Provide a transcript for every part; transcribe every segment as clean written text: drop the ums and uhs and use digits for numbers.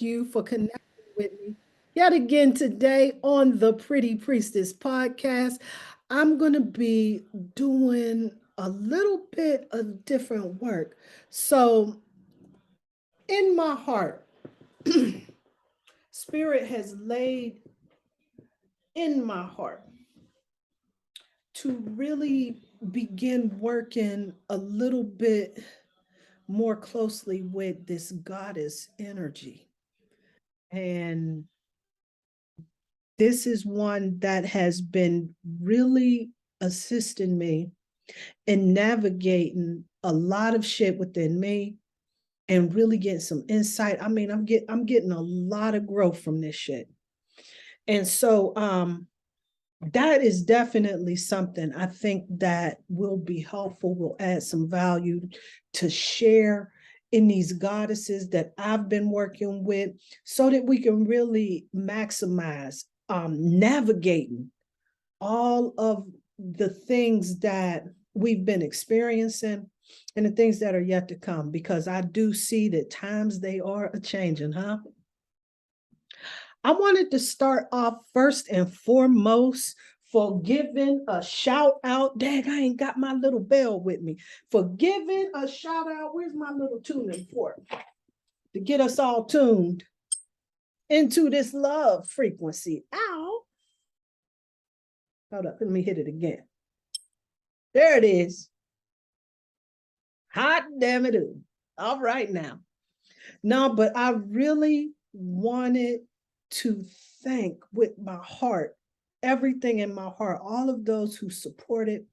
you for connecting with me yet again today on the Pretty Priestess podcast. I'm going to be doing a little bit of different work. So, in my heart, Spirit has laid in my heart to really begin working a little bit more closely with this goddess energy. And this is one that has been really assisting me in navigating a lot of shit within me and really getting some insight. I mean, I'm getting a lot of growth from this shit. And so that is definitely something I think that will be helpful, will add some value to share in these goddesses that I've been working with so that we can really maximize navigating all of the things that we've been experiencing and the things that are yet to come, because I do see that times they are a changing, huh? I wanted to start off first and foremost for giving a shout out. Dang, I ain't got my little bell with me. For giving a shout out. Where's my little tuning fork? To get us all tuned into this love frequency. Ow. Hold up, let me hit it again. There it is. Hot damn it. All right now. No, but I really wanted to thank with my heart, everything in my heart, all of those who supported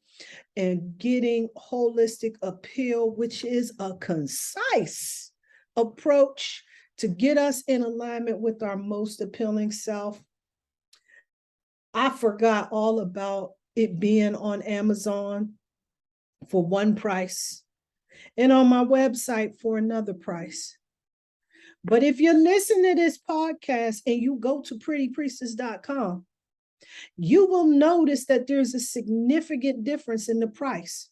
and getting holistic appeal, which is a concise approach to get us in alignment with our most appealing self. I forgot all about it being on Amazon for one price and on my website for another price. But if you listen to this podcast and you go to prettypriestess.com, you will notice that there's a significant difference in the price.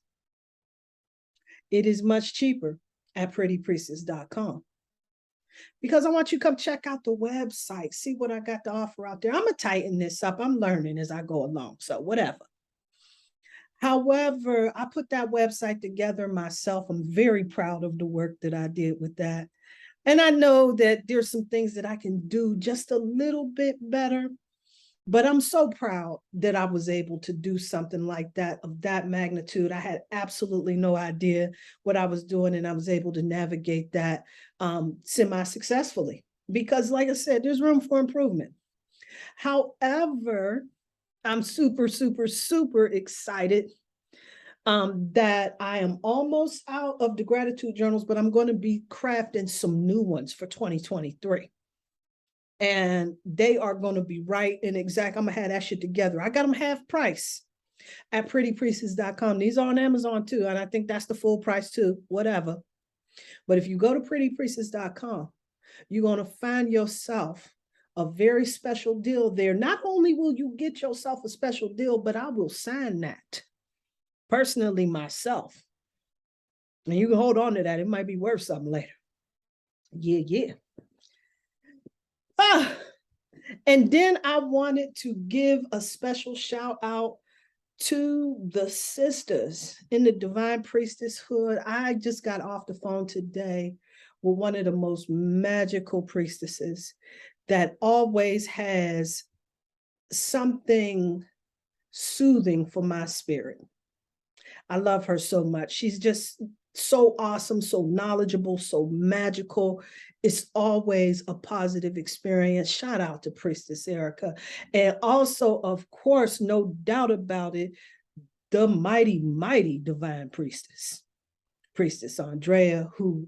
It is much cheaper at prettypriestess.com because I want you to come check out the website, see what I got to offer out there. I'm going to tighten this up. I'm learning as I go along, so whatever. However, I put that website together myself. I'm very proud of the work that I did with that. And I know that there's some things that I can do just a little bit better, but I'm so proud that I was able to do something like that, of that magnitude. I had absolutely no idea what I was doing, and I was able to navigate that semi-successfully because, like I said, there's room for improvement. However, I'm super, super, super excited that I am almost out of the gratitude journals, but I'm going to be crafting some new ones for 2023. And they are going to be right and exact. I'm going to have that shit together. I got them half price at prettypriestess.com. These are on Amazon too. And I think that's the full price too, whatever. But if you go to prettypriestess.com, you're going to find yourself a very special deal there. Not only will you get yourself a special deal, but I will sign that personally myself. And you can hold on to that. It might be worth something later. Yeah. And then I wanted to give a special shout out to the sisters in the Divine Priestesshood. I just got off the phone today with one of the most magical priestesses that always has something soothing for my spirit. I love her so much. She's just so awesome, so knowledgeable, so magical. It's always a positive experience. Shout out to Priestess Erica. And also, of course, no doubt about it, the mighty, mighty Divine Priestess, Priestess Andrea, who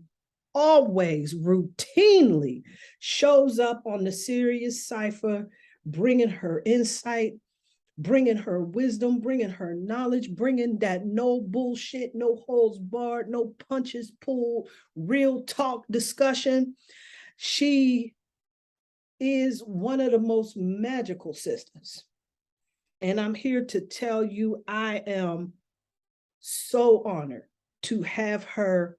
always routinely shows up on the Sirius Cipher, bringing her insight, bringing her wisdom, bringing her knowledge, bringing that no bullshit, no holds barred, no punches pulled, real talk discussion. She is one of the most magical sisters. And I'm here to tell you, I am so honored to have her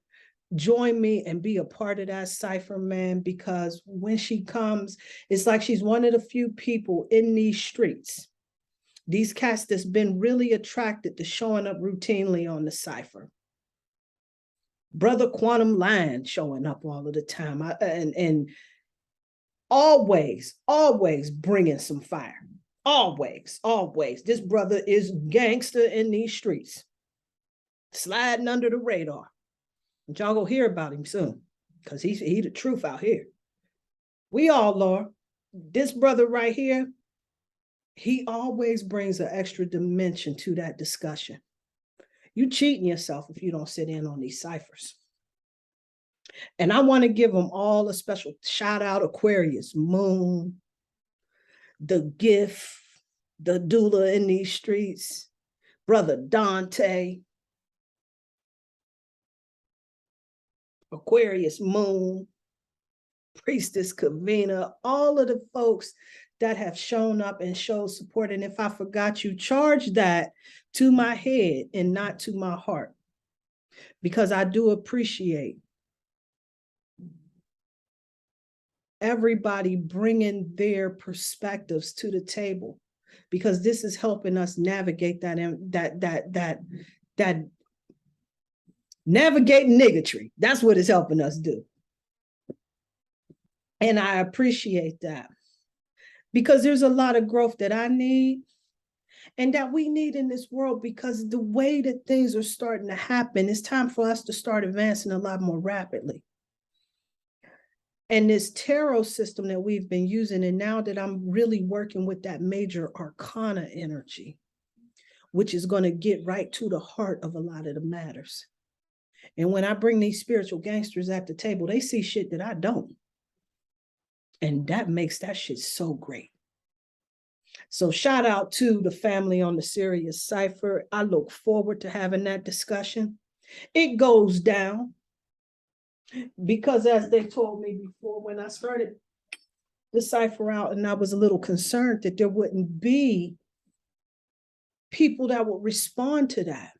join me and be a part of that cipher, man, because when she comes, it's like she's one of the few people in these streets, these cats that's been really attracted to showing up routinely on the cipher. Brother Quantum Line showing up all of the time, and always bringing some fire. Always. This brother is gangster in these streets, sliding under the radar. And y'all gonna hear about him soon, because he the truth out here. We all are. This brother right here, he always brings an extra dimension to that discussion. You cheating yourself if you don't sit in on these ciphers. And I want to give them all a special shout out: Aquarius Moon, the gift, the doula in these streets, Brother Dante, Aquarius Moon, Priestess Kavina, all of the folks that have shown up and showed support. And if I forgot you, charge that to my head and not to my heart, because I do appreciate everybody bringing their perspectives to the table, because this is helping us navigate that navigating niggatry. That's what it's helping us do. And I appreciate that, because there's a lot of growth that I need and that we need in this world, because the way that things are starting to happen, it's time for us to start advancing a lot more rapidly. And this tarot system that we've been using, and now that I'm really working with that major arcana energy, which is going to get right to the heart of a lot of the matters. And when I bring these spiritual gangsters at the table, they see shit that I don't. And that makes that shit so great. So shout out to the family on the Sirius Cipher. I look forward to having that discussion. It goes down because, as they told me before, when I started the cipher out, and I was a little concerned that there wouldn't be people that would respond to that.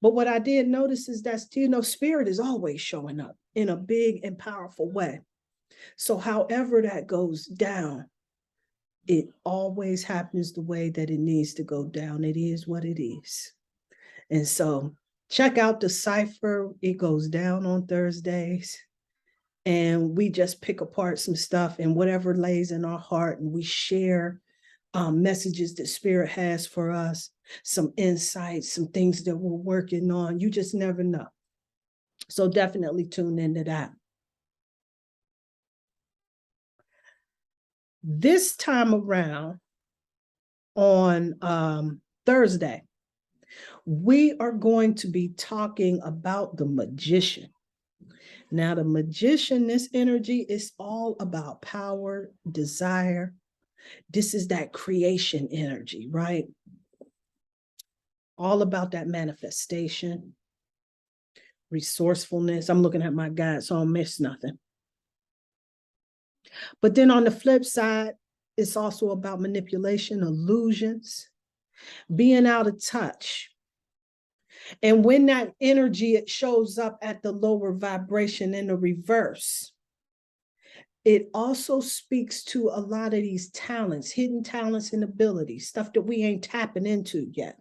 But what I did notice is that, spirit is always showing up in a big and powerful way. So however that goes down, it always happens the way that it needs to go down. It is what it is. And so check out the cipher. It goes down on Thursdays. And we just pick apart some stuff and whatever lays in our heart, and we share messages that Spirit has for us, some insights, some things that we're working on. You just never know. So definitely tune into that. This time around on Thursday, we are going to be talking about the magician. Now, the magician, this energy is all about power, desire. This is that creation energy, right? All about that manifestation, resourcefulness. I'm looking at my guide, so I don't miss nothing. But then on the flip side, it's also about manipulation, illusions, being out of touch. And when that energy, it shows up at the lower vibration in the reverse, it also speaks to a lot of these talents, hidden talents and abilities, stuff that we ain't tapping into yet.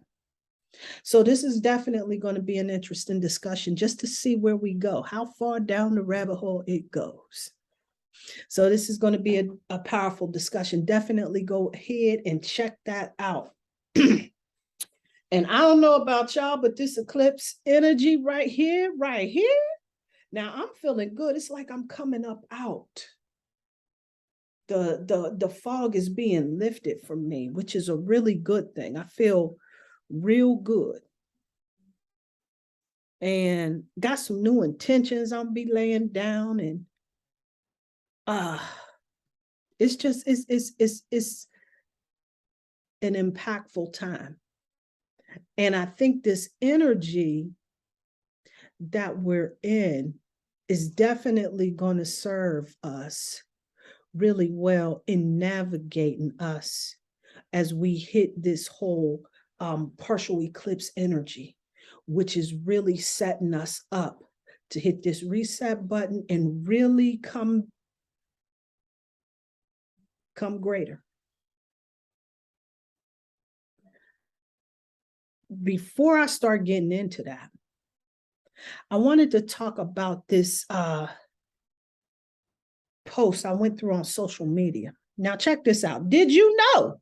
So this is definitely going to be an interesting discussion, just to see where we go, how far down the rabbit hole it goes. So this is going to be a powerful discussion. Definitely go ahead and check that out. And I don't know about y'all, but this eclipse energy right here, now I'm feeling good. It's like I'm coming up out. The fog is being lifted from me, which is a really good thing. I feel real good. And got some new intentions I'm be laying down, and it's just it's an impactful time. And I think this energy that we're in is definitely going to serve us really well in navigating us as we hit this whole partial eclipse energy, which is really setting us up to hit this reset button and really come greater. Before I start getting into that, I wanted to talk about this post I went through on social media. Now, check this out. Did you know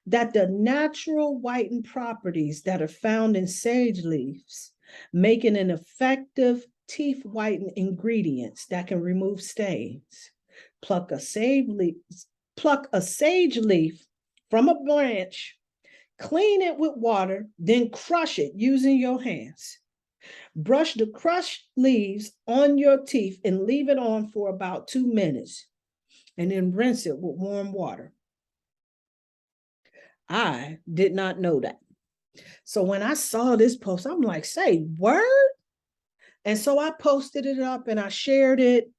that the natural whitening properties that are found in sage leaves make it an effective teeth whitening ingredients that can remove stains? Pluck a sage leaf from a branch, clean it with water, then crush it using your hands. Brush the crushed leaves on your teeth and leave it on for about 2 minutes, and then rinse it with warm water. I did not know that. So when I saw this post, I'm like, say word? And so I posted it up and I shared it.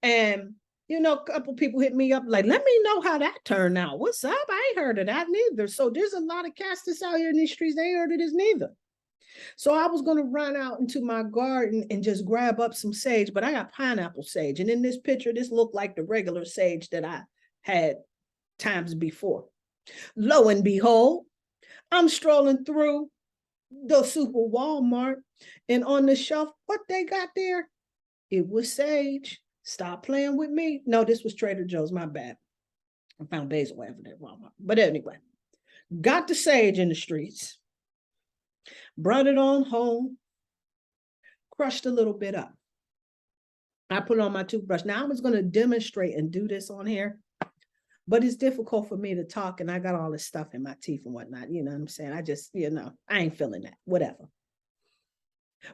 And, you know, a couple people hit me up like, let me know how that turned out. What's up? I ain't heard of that neither. So there's a lot of cats that's out here in these streets. They ain't heard of this neither. So I was going to run out into my garden and just grab up some sage, but I got pineapple sage. And in this picture, this looked like the regular sage that I had times before. Lo and behold, I'm strolling through the super Walmart, and on the shelf, what they got there? It was sage. Stop playing with me. No, this was Trader Joe's. My bad. I found basil after that Walmart. But anyway, got the sage in the streets, brought it on home, crushed a little bit up. I put it on my toothbrush. Now I was going to demonstrate and do this on here, but it's difficult for me to talk and I got all this stuff in my teeth and whatnot. You know what I'm saying? I just, you know, I ain't feeling that, whatever.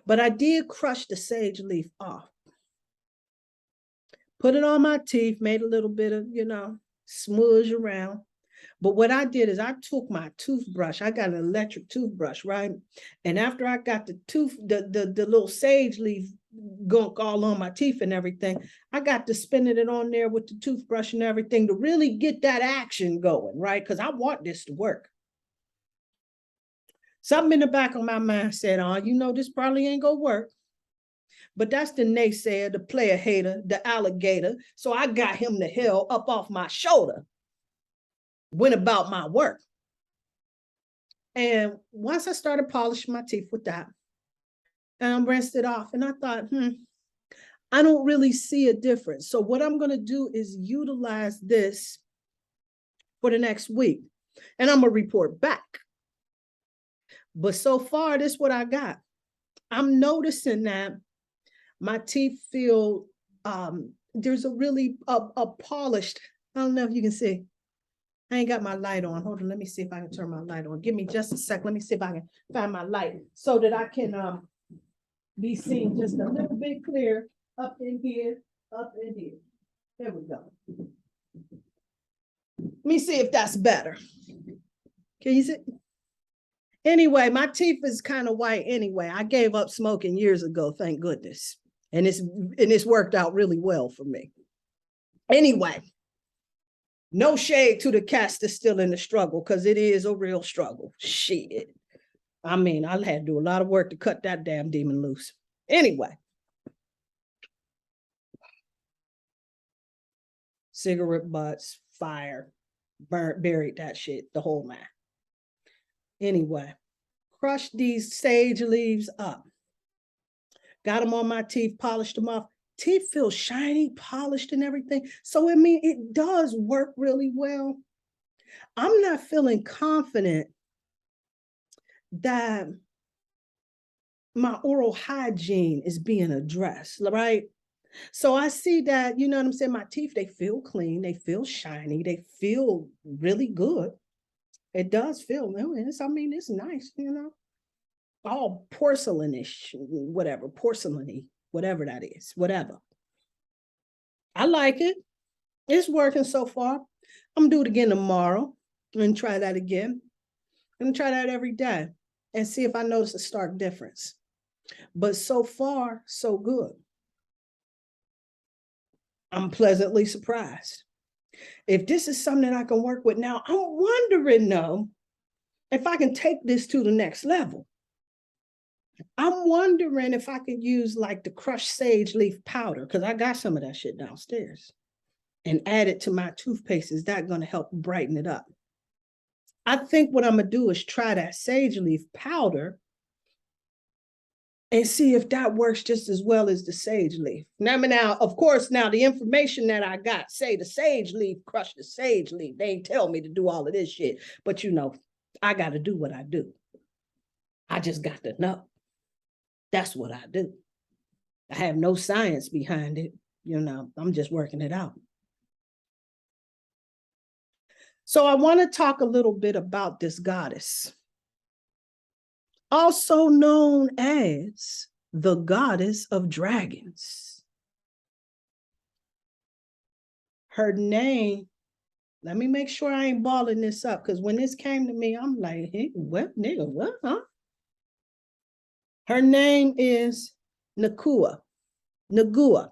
But I did crush the sage leaf off. Put it on my teeth, made a little bit of, you know, smudge around. But what I did is I took my toothbrush. I got an electric toothbrush, right? And after I got the little sage leaf gunk all on my teeth and everything, I got to spinning it on there with the toothbrush and everything to really get that action going, right? Because I want this to work. Something in the back of my mind said, oh, you know, this probably ain't gonna work. But that's the naysayer, the player hater, the alligator. So I got him the hell up off my shoulder. Went about my work. And once I started polishing my teeth with that, and I rinsed it off, and I thought, I don't really see a difference. So what I'm going to do is utilize this for the next week, and I'm going to report back. But so far, this is what I got. I'm noticing that my teeth feel, there's a really a polished, I don't know if you can see. I ain't got my light on. Hold on, let me see if I can turn my light on. Give me just a sec. Let me see if I can find my light so that I can be seen just a little bit clear up in here, up in here. There we go. Let me see if that's better. Can you see? Anyway, my teeth is kind of white anyway. I gave up smoking years ago, thank goodness. And it's worked out really well for me. Anyway. No shade to the cats that's still in the struggle, because it is a real struggle. Shit. I mean, I had to do a lot of work to cut that damn demon loose. Anyway. Cigarette butts, fire, burnt, buried that shit, the whole man. Anyway, crushed these sage leaves up. Got them on my teeth, polished them off. Teeth feel shiny, polished and everything. So, I mean, it does work really well. I'm not feeling confident that my oral hygiene is being addressed, right? So I see that, you know what I'm saying? My teeth, they feel clean, they feel shiny, they feel really good. It does feel, I mean, it's nice, you know, all porcelainish, whatever, porcelainy, whatever that is, whatever. I like it. It's working so far. I'm gonna do it again tomorrow and try that again. I'm gonna try that every day and see if I notice a stark difference. But so far, so good. I'm pleasantly surprised. If this is something that I can work with now, I'm wondering though, if I can take this to the next level. I'm wondering if I could use like the crushed sage leaf powder, because I got some of that shit downstairs, and add it to my toothpaste. Is that going to help brighten it up? I think what I'm going to do is try that sage leaf powder and see if that works just as well as the sage leaf. Now, of course, now the information that I got, say the sage leaf, crush the sage leaf. They ain't tell me to do all of this shit, but you know, I got to do what I do. I just got to know. That's what I do. I have no science behind it. You know, I'm just working it out. So I want to talk a little bit about this goddess, also known as the goddess of dragons. Her name, let me make sure I ain't balling this up, because when this came to me, I'm like, hey, what, nigga, what, huh? Her name is Nakua, Nagua,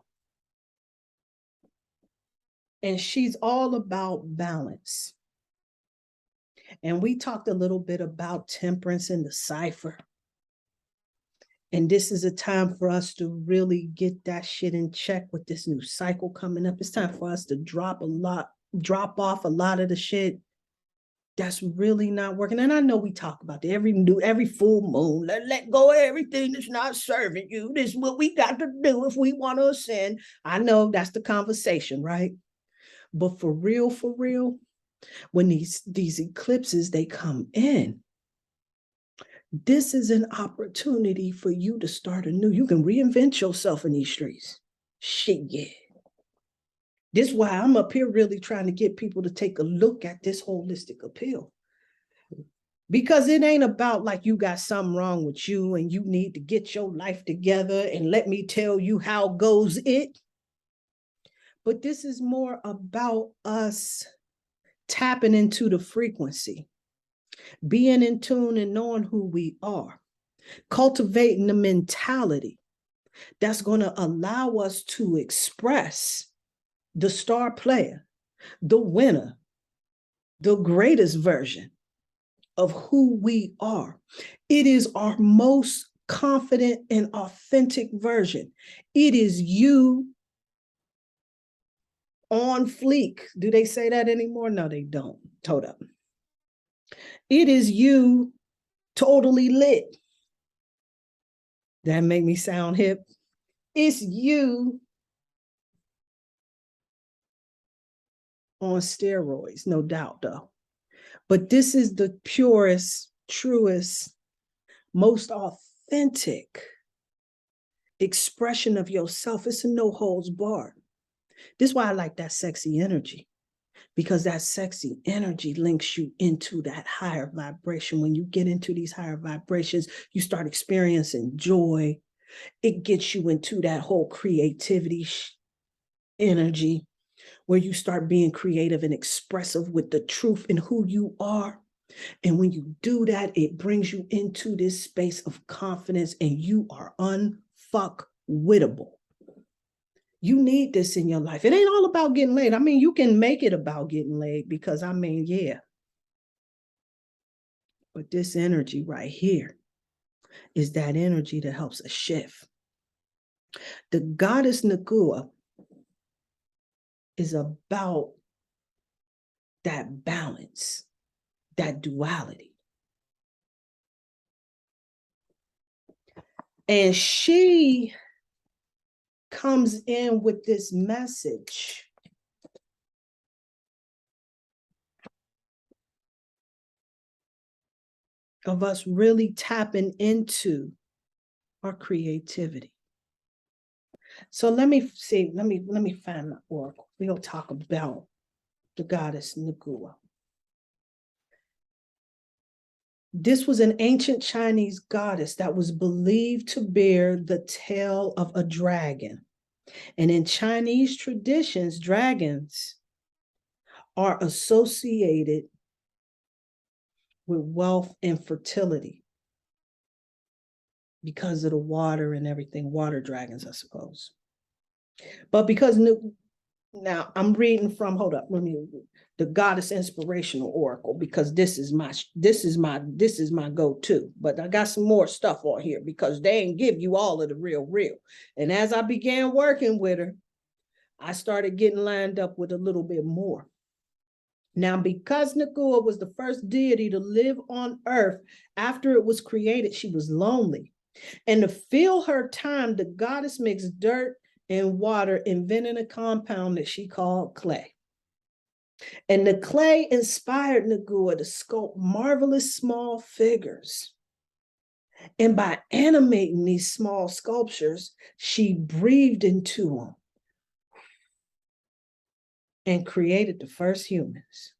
and she's all about balance. And we talked a little bit about temperance in the cipher. And this is a time for us to really get that shit in check with this new cycle coming up. It's time for us to drop off a lot of the shit that's really not working. And I know we talk about every full moon, let go of everything that's not serving you. This is what we got to do if we want to ascend. I know that's the conversation, right? But for real, when these eclipses, they come in, this is an opportunity for you to start anew. You can reinvent yourself in these streets. Shit, yeah. This is why I'm up here really trying to get people to take a look at this holistic appeal. Because it ain't about like you got something wrong with you and you need to get your life together and let me tell you how goes it. But this is more about us tapping into the frequency, being in tune and knowing who we are, cultivating the mentality that's going to allow us to express the star player, the winner, the greatest version of who we are. It is our most confident and authentic version. It is you on fleek. Do they say that anymore? No, they don't. Hold up. It is you totally lit. That make me sound hip. It's you on steroids, no doubt, though. But this is the purest, truest, most authentic expression of yourself. It's a no holds barred. This is why I like that sexy energy, because that sexy energy links you into that higher vibration. When you get into these higher vibrations, you start experiencing joy. It gets you into that whole creativity energy, where you start being creative and expressive with the truth in who you are. And when you do that, it brings you into this space of confidence and you are unfuckwittable. You need this in your life. It ain't all about getting laid. I mean, you can make it about getting laid because, I mean, yeah. But this energy right here is that energy that helps us shift. The goddess Nagua is about that balance, that duality. And she comes in with this message of us really tapping into our creativity. So let me see, let me find the oracle. We'll talk about the goddess Nagua. This was an ancient Chinese goddess that was believed to bear the tail of a dragon. And in Chinese traditions, dragons are associated with wealth and fertility because of the water and everything, water dragons, I suppose. But because Now I'm reading from, hold up, let me, the Goddess Inspirational Oracle, because this is my go-to. But I got some more stuff on here because they ain't give you all of the real. And as I began working with her, I started getting lined up with a little bit more. Now, because Nakua was the first deity to live on earth after it was created, she was lonely. And to fill her time, the goddess mixed dirt and water, inventing a compound that she called clay. And the clay inspired Nakua to sculpt marvelous small figures. And by animating these small sculptures, she breathed into them and created the first humans.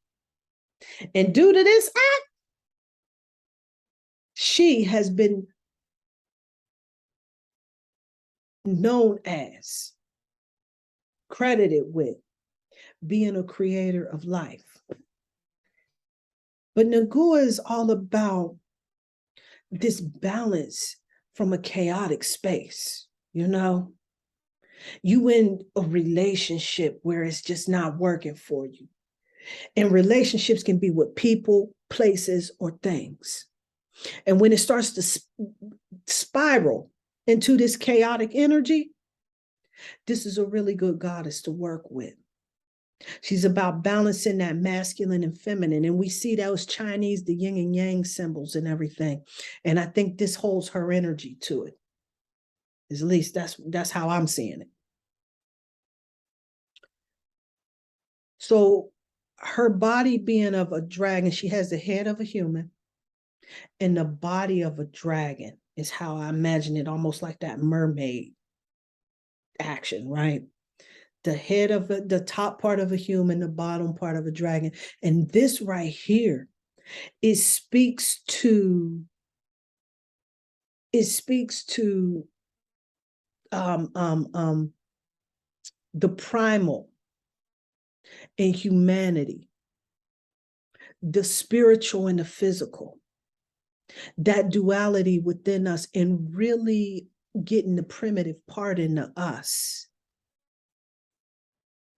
And due to this act, she has been known as, credited with being a creator of life. But Nakua is all about this balance from a chaotic space. You in a relationship where it's just not working for you. And relationships can be with people, places, or things. And when it starts to spiral into this chaotic energy, this is a really good goddess to work with. She's about balancing that masculine and feminine. And we see those Chinese, the yin and yang symbols and everything. And I think this holds her energy to it. At least that's how I'm seeing it. So her body being of a dragon, she has the head of a human and the body of a dragon is how I imagine it, almost like that mermaid action, right? The head of the top part of a human, the bottom part of a dragon. And this right here, it speaks to the primal in humanity, the spiritual and the physical, that duality within us, and really getting the primitive part in us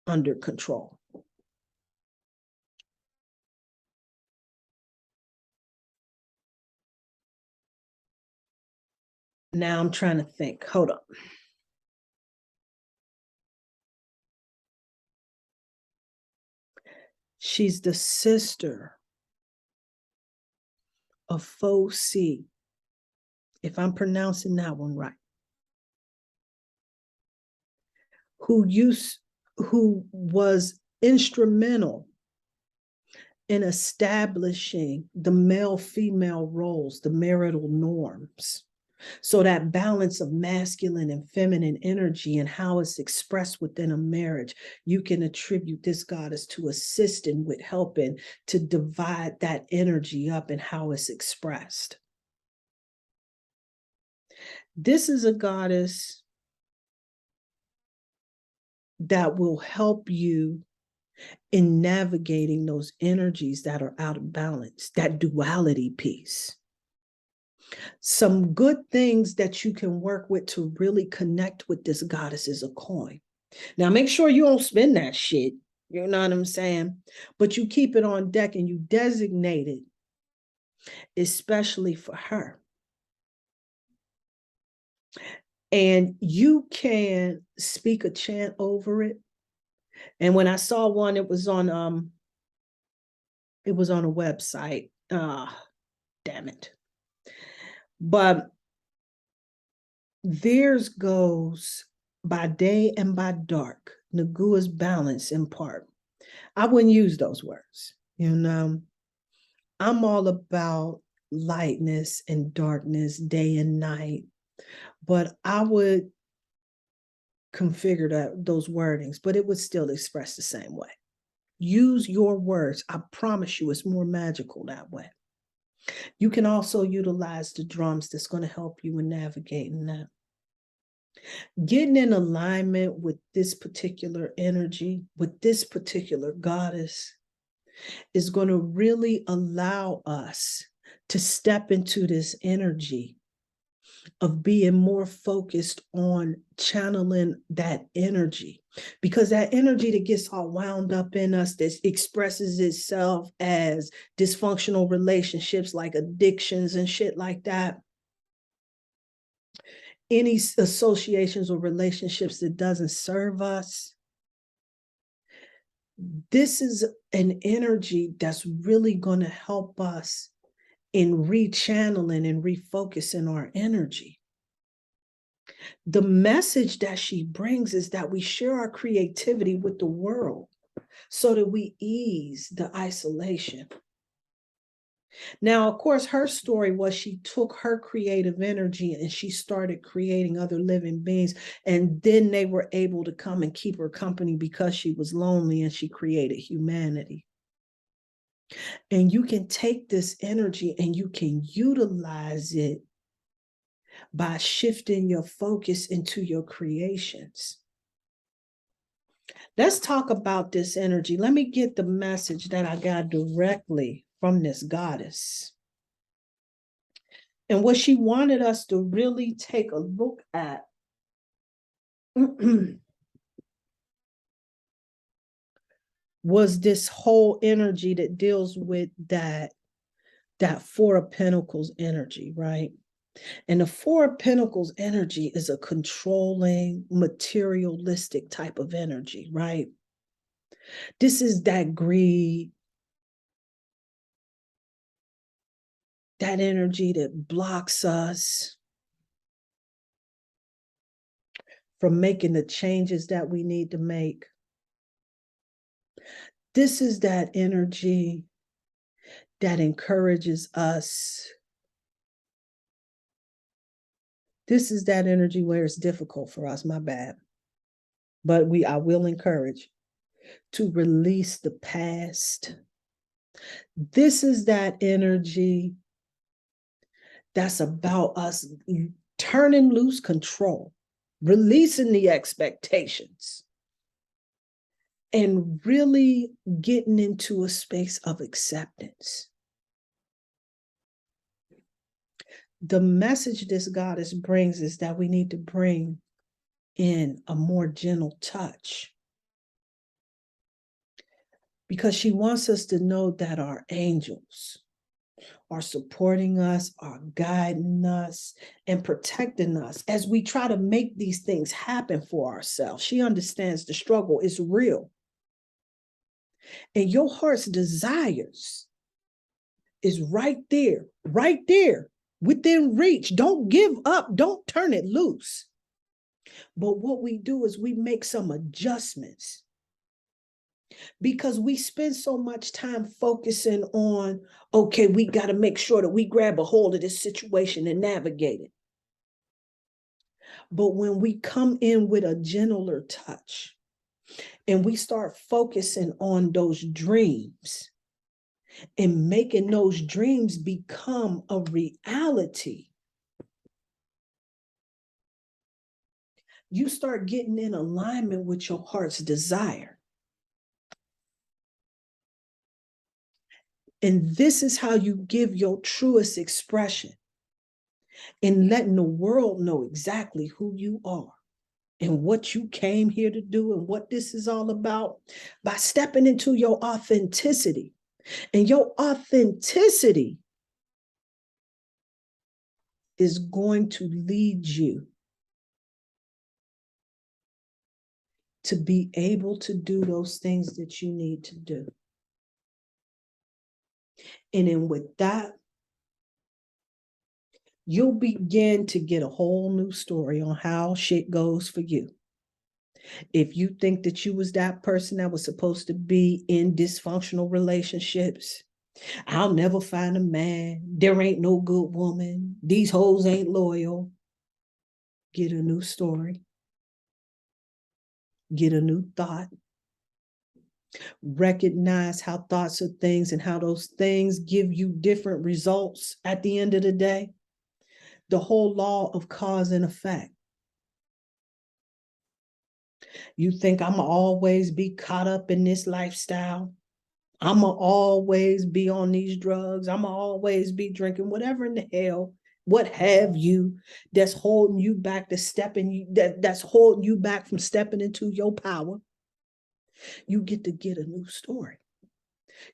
under control. Now I'm trying to think. Hold up. She's the sister of Foci, if I'm pronouncing that one right, who was instrumental in establishing the male-female roles, the marital norms. So that balance of masculine and feminine energy and how it's expressed within a marriage, you can attribute this goddess to assisting with helping to divide that energy up and how it's expressed. This is a goddess that will help you in navigating those energies that are out of balance, that duality piece. Some good things that you can work with to really connect with this goddess is a coin. Now, make sure you don't spend that shit. You know what I'm saying? But you keep it on deck and you designate it, especially for her. And you can speak a chant over it. And when I saw one, it was on a website. Damn it. But theirs goes by day and by dark, Nagua's balance in part. I wouldn't use those words. I'm all about lightness and darkness, day and night, but I would configure those wordings, but it would still express the same way. Use your words. I promise you it's more magical that way. You can also utilize the drums that's going to help you in navigating that. Getting in alignment with this particular energy, with this particular goddess, is going to really allow us to step into this energy of being more focused on channeling that energy. Because that energy that gets all wound up in us, that expresses itself as dysfunctional relationships like addictions and shit like that, any associations or relationships that doesn't serve us, this is an energy that's really going to help us in rechanneling and refocusing our energy. The message that she brings is that we share our creativity with the world so that we ease the isolation. Now, of course, her story was she took her creative energy and she started creating other living beings. And then they were able to come and keep her company because she was lonely, and she created humanity. And you can take this energy and you can utilize it by shifting your focus into your creations. Let's talk about this energy. Let me get the message that I got directly from this goddess. And what she wanted us to really take a look at was this whole energy that deals with that Four of Pentacles energy, right? And the Four of Pentacles energy is a controlling, materialistic type of energy, right? This is that greed, that energy that blocks us from making the changes that we need to make. This is that energy that encourages us. This is that energy where it's difficult for us, my bad. But I will encourage to release the past. This is that energy that's about us turning loose control, releasing the expectations, and really getting into a space of acceptance. The message this goddess brings is that we need to bring in a more gentle touch, because she wants us to know that our angels are supporting us, are guiding us, and protecting us as we try to make these things happen for ourselves. She understands the struggle is real. And your heart's desires is right there, within reach. Don't give up. Don't turn it loose. But what we do is we make some adjustments, because we spend so much time focusing on, okay, we got to make sure that we grab a hold of this situation and navigate it. But when we come in with a gentler touch and we start focusing on those dreams and making those dreams become a reality, you start getting in alignment with your heart's desire. And this is how you give your truest expression, in letting the world know exactly who you are and what you came here to do and what this is all about, by stepping into your authenticity. And your authenticity is going to lead you to be able to do those things that you need to do. And then with that, you'll begin to get a whole new story on how shit goes for you. If you think that you was that person that was supposed to be in dysfunctional relationships, I'll never find a man, there ain't no good woman, these hoes ain't loyal, get a new story, get a new thought. Recognize how thoughts are things and how those things give you different results at the end of the day. The whole law of cause and effect. You think I'm gonna always be caught up in this lifestyle? I'm gonna always be on these drugs? I'm gonna always be drinking? Whatever in the hell what have you that's holding you back to stepping that's holding you back from stepping into your power, you get a new story.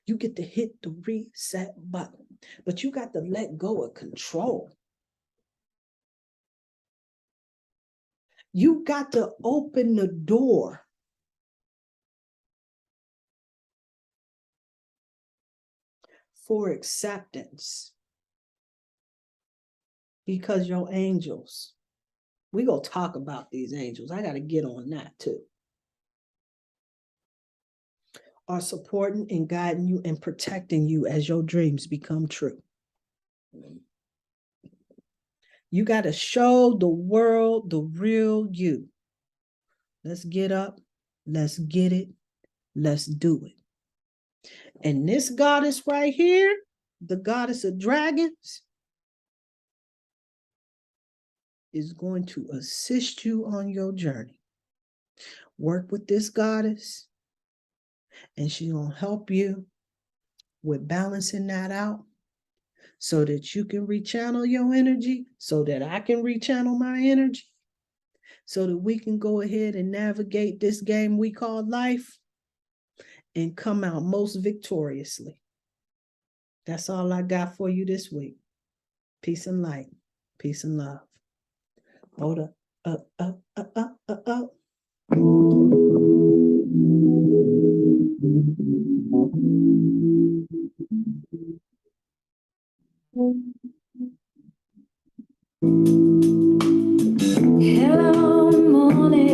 You get to hit the reset button, but you got to let go of control. You got to open the door for acceptance, because your angels, we gonna talk about these angels. I got to get on that too. Are supporting and guiding you and protecting you as your dreams become true. You got to show the world the real you. Let's get up. Let's get it. Let's do it. And this goddess right here, the goddess of dragons, is going to assist you on your journey. Work with this goddess, and she's going to help you with balancing that out so that you can rechannel your energy, so that I can rechannel my energy, so that we can go ahead and navigate this game we call life and come out most victoriously. That's all I got for you this week. Peace and light. Peace and love. Hold up, up, up, up, up, up, up. Hello, morning.